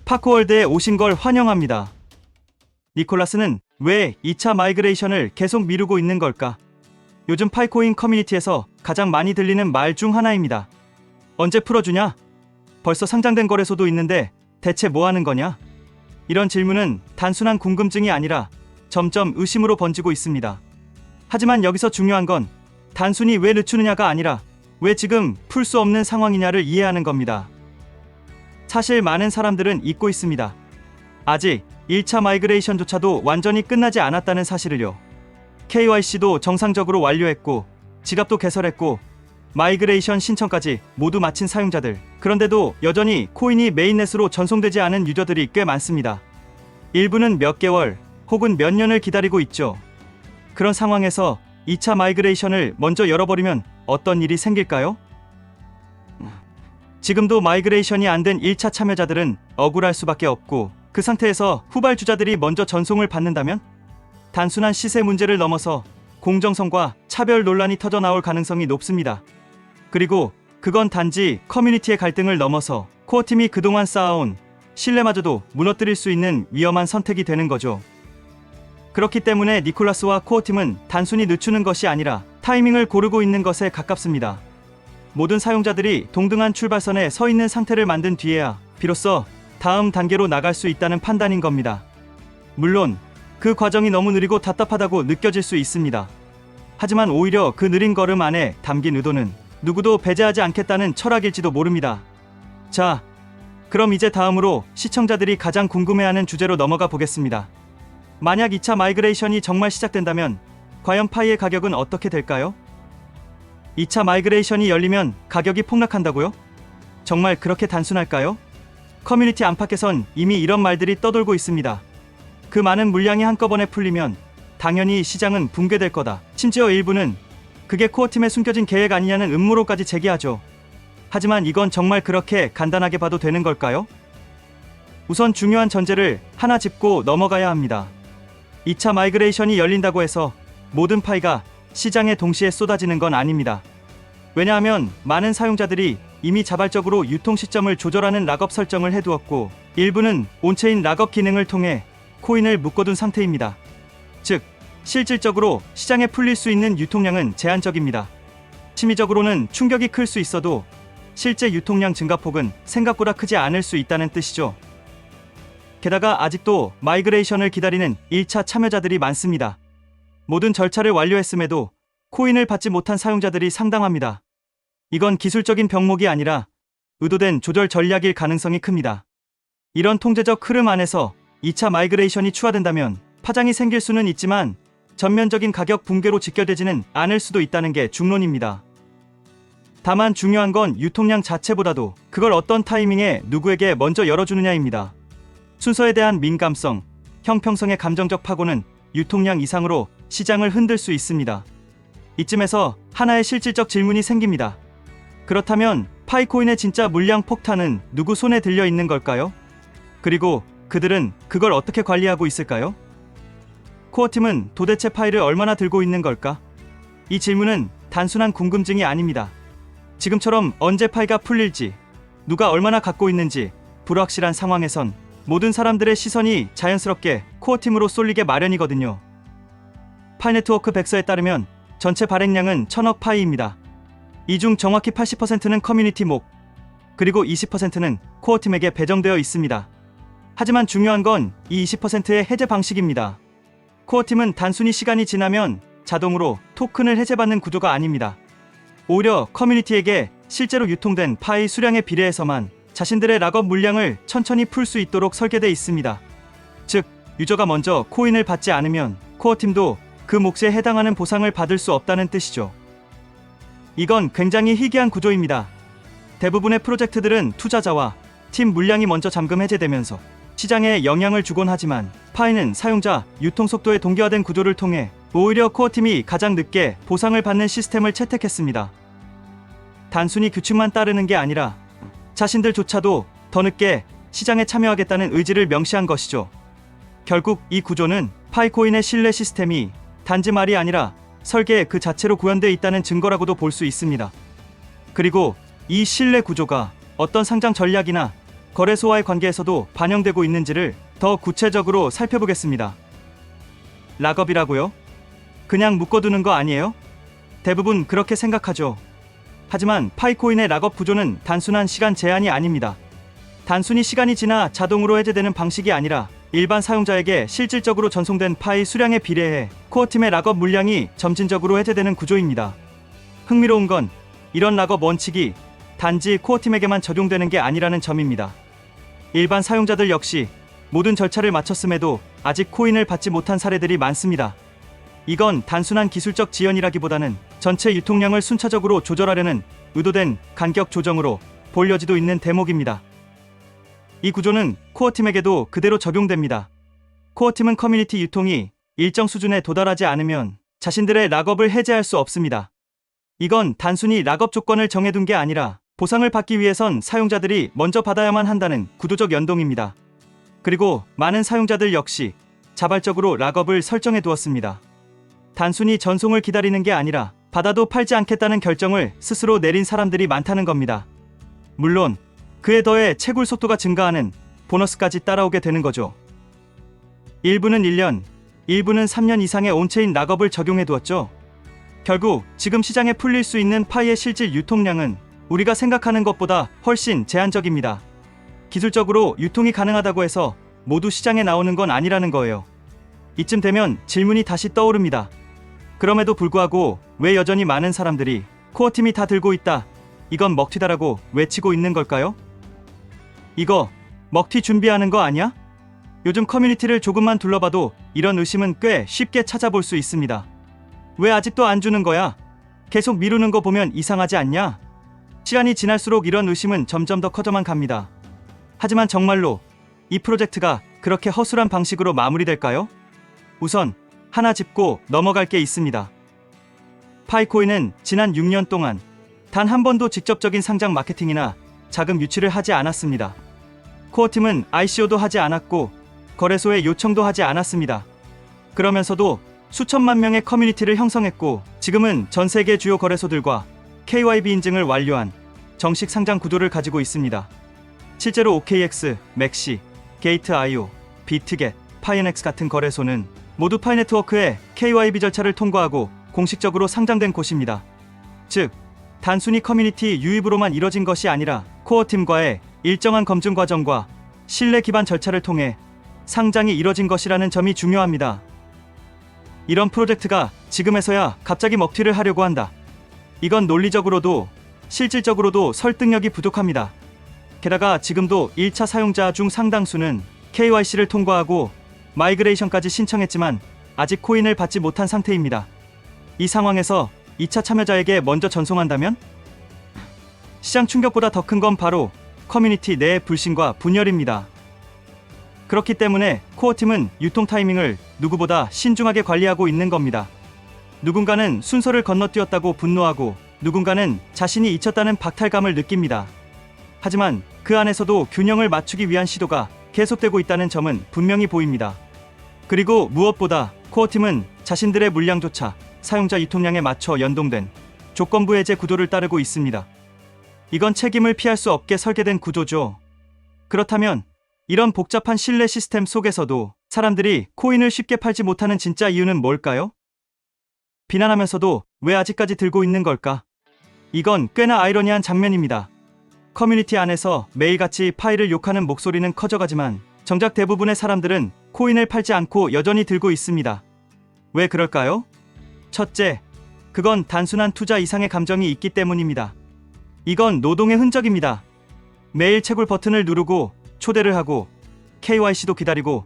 파코월드에 오신 걸 환영합니다. 니콜라스는 왜 2차 마이그레이션을 계속 미루고 있는 걸까? 요즘 파이코인 커뮤니티에서 가장 많이 들리는 말 중 하나입니다. 언제 풀어주냐? 벌써 상장된 거래소도 있는데 대체 뭐 하는 거냐? 이런 질문은 단순한 궁금증이 아니라 점점 의심으로 번지고 있습니다. 하지만 여기서 중요한 건 단순히 왜 늦추느냐가 아니라 왜 지금 풀 수 없는 상황이냐를 이해하는 겁니다. 사실 많은 사람들은 잊고 있습니다. 아직 1차 마이그레이션조차도 완전히 끝나지 않았다는 사실을요. KYC도 정상적으로 완료했고 지갑도 개설했고 마이그레이션 신청까지 모두 마친 사용자들, 그런데도 여전히 코인이 메인넷으로 전송되지 않은 유저들이 꽤 많습니다. 일부는 몇 개월 혹은 몇 년을 기다리고 있죠. 그런 상황에서 2차 마이그레이션을 먼저 열어버리면 어떤 일이 생길까요? 지금도 마이그레이션이 안 된 1차 참여자들은 억울할 수밖에 없고, 그 상태에서 후발주자들이 먼저 전송을 받는다면 단순한 시세 문제를 넘어서 공정성과 차별 논란이 터져 나올 가능성이 높습니다. 그리고 그건 단지 커뮤니티의 갈등을 넘어서 코어팀이 그동안 쌓아온 신뢰마저도 무너뜨릴 수 있는 위험한 선택이 되는 거죠. 그렇기 때문에 니콜라스와 코어팀은 단순히 늦추는 것이 아니라 타이밍을 고르고 있는 것에 가깝습니다. 모든 사용자들이 동등한 출발선에 서 있는 상태를 만든 뒤에야 비로소 다음 단계로 나갈 수 있다는 판단인 겁니다. 물론 그 과정이 너무 느리고 답답하다고 느껴질 수 있습니다. 하지만 오히려 그 느린 걸음 안에 담긴 의도는 누구도 배제하지 않겠다는 철학일지도 모릅니다. 자, 그럼 이제 다음으로 시청자들이 가장 궁금해하는 주제로 넘어가 보겠습니다. 만약 2차 마이그레이션이 정말 시작된다면 과연 파이의 가격은 어떻게 될까요? 2차 마이그레이션이 열리면 가격이 폭락한다고요? 정말 그렇게 단순할까요? 커뮤니티 안팎에선 이미 이런 말들이 떠돌고 있습니다. 그 많은 물량이 한꺼번에 풀리면 당연히 시장은 붕괴될 거다. 심지어 일부는 그게 코어팀의 숨겨진 계획 아니냐는 음모론까지 제기하죠. 하지만 이건 정말 그렇게 간단하게 봐도 되는 걸까요? 우선 중요한 전제를 하나 짚고 넘어가야 합니다. 2차 마이그레이션이 열린다고 해서 모든 파이가 시장에 동시에 쏟아지는 건 아닙니다. 왜냐하면 많은 사용자들이 이미 자발적으로 유통 시점을 조절하는 락업 설정을 해두었고, 일부는 온체인 락업 기능을 통해 코인을 묶어둔 상태입니다. 즉, 실질적으로 시장에 풀릴 수 있는 유통량은 제한적입니다. 심리적으로는 충격이 클 수 있어도 실제 유통량 증가폭은 생각보다 크지 않을 수 있다는 뜻이죠. 게다가 아직도 마이그레이션을 기다리는 1차 참여자들이 많습니다. 모든 절차를 완료했음에도 코인을 받지 못한 사용자들이 상당합니다. 이건 기술적인 병목이 아니라 의도된 조절 전략일 가능성이 큽니다. 이런 통제적 흐름 안에서 2차 마이그레이션이 추가된다면 파장이 생길 수는 있지만 전면적인 가격 붕괴로 직결되지는 않을 수도 있다는 게 중론입니다. 다만 중요한 건 유통량 자체보다도 그걸 어떤 타이밍에 누구에게 먼저 열어주느냐입니다. 순서에 대한 민감성, 형평성의 감정적 파고는 유통량 이상으로 시장을 흔들 수 있습니다. 이쯤에서 하나의 실질적 질문이 생깁니다. 그렇다면 파이코인의 진짜 물량 폭탄은 누구 손에 들려 있는 걸까요? 그리고 그들은 그걸 어떻게 관리하고 있을까요? 코어팀은 도대체 파이를 얼마나 들고 있는 걸까? 이 질문은 단순한 궁금증이 아닙니다. 지금처럼 언제 파이가 풀릴지, 누가 얼마나 갖고 있는지 불확실한 상황에선 모든 사람들의 시선이 자연스럽게 코어팀으로 쏠리게 마련이거든요. 파이네트워크 백서에 따르면 전체 발행량은 1000억 파이입니다. 이 중 정확히 80%는 커뮤니티 목, 그리고 20%는 코어팀에게 배정되어 있습니다. 하지만 중요한 건 이 20%의 해제 방식입니다. 코어팀은 단순히 시간이 지나면 자동으로 토큰을 해제받는 구조가 아닙니다. 오히려 커뮤니티에게 실제로 유통된 파이 수량에 비례해서만 자신들의 락업 물량을 천천히 풀 수 있도록 설계되어 있습니다. 즉, 유저가 먼저 코인을 받지 않으면 코어팀도 그 몫에 해당하는 보상을 받을 수 없다는 뜻이죠. 이건 굉장히 희귀한 구조입니다. 대부분의 프로젝트들은 투자자와 팀 물량이 먼저 잠금 해제되면서 시장에 영향을 주곤 하지만 파이는 사용자 유통 속도의 동기화된 구조를 통해 오히려 코어팀이 가장 늦게 보상을 받는 시스템을 채택했습니다. 단순히 규칙만 따르는 게 아니라 자신들조차도 더 늦게 시장에 참여하겠다는 의지를 명시한 것이죠. 결국 이 구조는 파이코인의 신뢰 시스템이 단지 말이 아니라 설계 그 자체로 구현되어 있다는 증거라고도 볼 수 있습니다. 그리고 이 신뢰 구조가 어떤 상장 전략이나 거래소와의 관계에서도 반영되고 있는지를 더 구체적으로 살펴보겠습니다. 락업이라고요? 그냥 묶어두는 거 아니에요? 대부분 그렇게 생각하죠. 하지만 파이코인의 락업 구조는 단순한 시간 제한이 아닙니다. 단순히 시간이 지나 자동으로 해제되는 방식이 아니라 일반 사용자에게 실질적으로 전송된 파이 수량에 비례해 코어팀의 락업 물량이 점진적으로 해제되는 구조입니다. 흥미로운 건 이런 락업 원칙이 단지 코어팀에게만 적용되는 게 아니라는 점입니다. 일반 사용자들 역시 모든 절차를 마쳤음에도 아직 코인을 받지 못한 사례들이 많습니다. 이건 단순한 기술적 지연이라기보다는 전체 유통량을 순차적으로 조절하려는 의도된 간격 조정으로 볼 여지도 있는 대목입니다. 이 구조는 코어팀에게도 그대로 적용됩니다. 코어팀은 커뮤니티 유통이 일정 수준에 도달하지 않으면 자신들의 락업을 해제할 수 없습니다. 이건 단순히 락업 조건을 정해둔 게 아니라 보상을 받기 위해선 사용자들이 먼저 받아야만 한다는 구도적 연동입니다. 그리고 많은 사용자들 역시 자발적으로 락업을 설정해 두었습니다. 단순히 전송을 기다리는 게 아니라 받아도 팔지 않겠다는 결정을 스스로 내린 사람들이 많다는 겁니다. 물론 그에 더해 채굴 속도가 증가하는 보너스까지 따라오게 되는 거죠. 일부는 1년, 일부는 3년 이상의 온체인 락업을 적용해 두었죠. 결국 지금 시장에 풀릴 수 있는 파이의 실질 유통량은 우리가 생각하는 것보다 훨씬 제한적입니다. 기술적으로 유통이 가능하다고 해서 모두 시장에 나오는 건 아니라는 거예요. 이쯤 되면 질문이 다시 떠오릅니다. 그럼에도 불구하고 왜 여전히 많은 사람들이 코어팀이 다 들고 있다, 이건 먹튀다라고 외치고 있는 걸까요? 이거 먹튀 준비하는 거 아니야? 요즘 커뮤니티를 조금만 둘러봐도 이런 의심은 꽤 쉽게 찾아볼 수 있습니다. 왜 아직도 안 주는 거야? 계속 미루는 거 보면 이상하지 않냐? 시간이 지날수록 이런 의심은 점점 더 커져만 갑니다. 하지만 정말로 이 프로젝트가 그렇게 허술한 방식으로 마무리될까요? 우선 하나 짚고 넘어갈 게 있습니다. 파이코인은 지난 6년 동안 단 한 번도 직접적인 상장 마케팅이나 자금 유치를 하지 않았습니다. 코어팀은 ICO도 하지 않았고 거래소에 요청도 하지 않았습니다. 그러면서도 수천만 명의 커뮤니티를 형성했고 지금은 전 세계 주요 거래소들과 KYB 인증을 완료한 정식 상장 구도를 가지고 있습니다. 실제로 OKX, 맥시, 게이트.io, 비트겟, 파이넥스 같은 거래소는 모두 파이네트워크의 KYB 절차를 통과하고 공식적으로 상장된 곳입니다. 즉, 단순히 커뮤니티 유입으로만 이뤄진 것이 아니라 코어팀과의 일정한 검증 과정과 신뢰 기반 절차를 통해 상장이 이뤄진 것이라는 점이 중요합니다. 이런 프로젝트가 지금에서야 갑자기 먹튀를 하려고 한다. 이건 논리적으로도 실질적으로도 설득력이 부족합니다. 게다가 지금도 1차 사용자 중 상당수는 KYC를 통과하고 마이그레이션까지 신청했지만 아직 코인을 받지 못한 상태입니다. 이 상황에서 2차 참여자에게 먼저 전송한다면? 시장 충격보다 더 큰 건 바로 커뮤니티 내의 불신과 분열입니다. 그렇기 때문에 코어팀은 유통 타이밍을 누구보다 신중하게 관리하고 있는 겁니다. 누군가는 순서를 건너뛰었다고 분노하고 누군가는 자신이 잊혔다는 박탈감을 느낍니다. 하지만 그 안에서도 균형을 맞추기 위한 시도가 계속되고 있다는 점은 분명히 보입니다. 그리고 무엇보다 코어팀은 자신들의 물량조차 사용자 유통량에 맞춰 연동된 조건부 해제 구도를 따르고 있습니다. 이건 책임을 피할 수 없게 설계된 구조죠. 그렇다면 이런 복잡한 신뢰 시스템 속에서도 사람들이 코인을 쉽게 팔지 못하는 진짜 이유는 뭘까요? 비난하면서도 왜 아직까지 들고 있는 걸까? 이건 꽤나 아이러니한 장면입니다. 커뮤니티 안에서 매일같이 파이를 욕하는 목소리는 커져가지만 정작 대부분의 사람들은 코인을 팔지 않고 여전히 들고 있습니다. 왜 그럴까요? 첫째, 그건 단순한 투자 이상의 감정이 있기 때문입니다. 이건 노동의 흔적입니다. 매일 채굴 버튼을 누르고 초대를 하고 KYC도 기다리고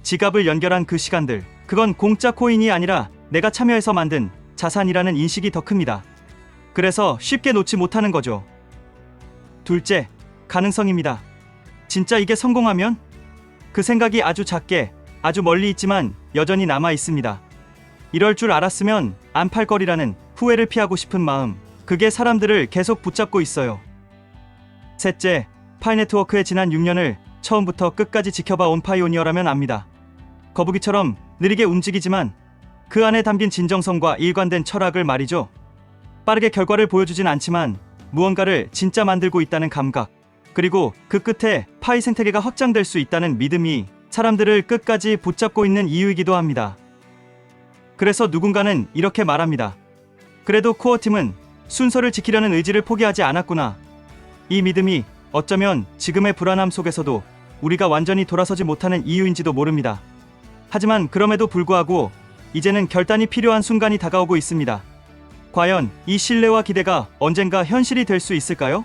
지갑을 연결한 그 시간들, 그건 공짜 코인이 아니라 내가 참여해서 만든 자산이라는 인식이 더 큽니다. 그래서 쉽게 놓지 못하는 거죠. 둘째, 가능성입니다. 진짜 이게 성공하면? 그 생각이 아주 작게, 아주 멀리 있지만 여전히 남아 있습니다. 이럴 줄 알았으면 안 팔 거리라는 후회를 피하고 싶은 마음, 그게 사람들을 계속 붙잡고 있어요. 셋째, 파이네트워크의 지난 6년을 처음부터 끝까지 지켜봐 온 파이오니어라면 압니다. 거북이처럼 느리게 움직이지만 그 안에 담긴 진정성과 일관된 철학을 말이죠. 빠르게 결과를 보여주진 않지만 무언가를 진짜 만들고 있다는 감각, 그리고 그 끝에 파이 생태계가 확장될 수 있다는 믿음이 사람들을 끝까지 붙잡고 있는 이유이기도 합니다. 그래서 누군가는 이렇게 말합니다. 그래도 코어팀은 순서를 지키려는 의지를 포기하지 않았구나. 이 믿음이 어쩌면 지금의 불안함 속에서도 우리가 완전히 돌아서지 못하는 이유인지도 모릅니다. 하지만 그럼에도 불구하고 이제는 결단이 필요한 순간이 다가오고 있습니다. 과연 이 신뢰와 기대가 언젠가 현실이 될 수 있을까요?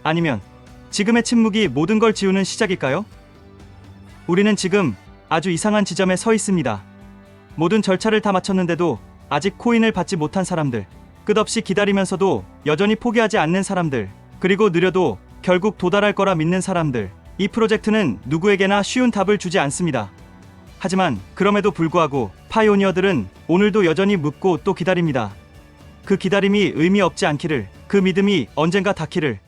아니면 지금의 침묵이 모든 걸 지우는 시작일까요? 우리는 지금 아주 이상한 지점에 서 있습니다. 모든 절차를 다 마쳤는데도 아직 코인을 받지 못한 사람들, 끝없이 기다리면서도 여전히 포기하지 않는 사람들, 그리고 느려도 결국 도달할 거라 믿는 사람들. 이 프로젝트는 누구에게나 쉬운 답을 주지 않습니다. 하지만 그럼에도 불구하고 파이오니어들은 오늘도 여전히 묻고 또 기다립니다. 그 기다림이 의미 없지 않기를, 그 믿음이 언젠가 닿기를.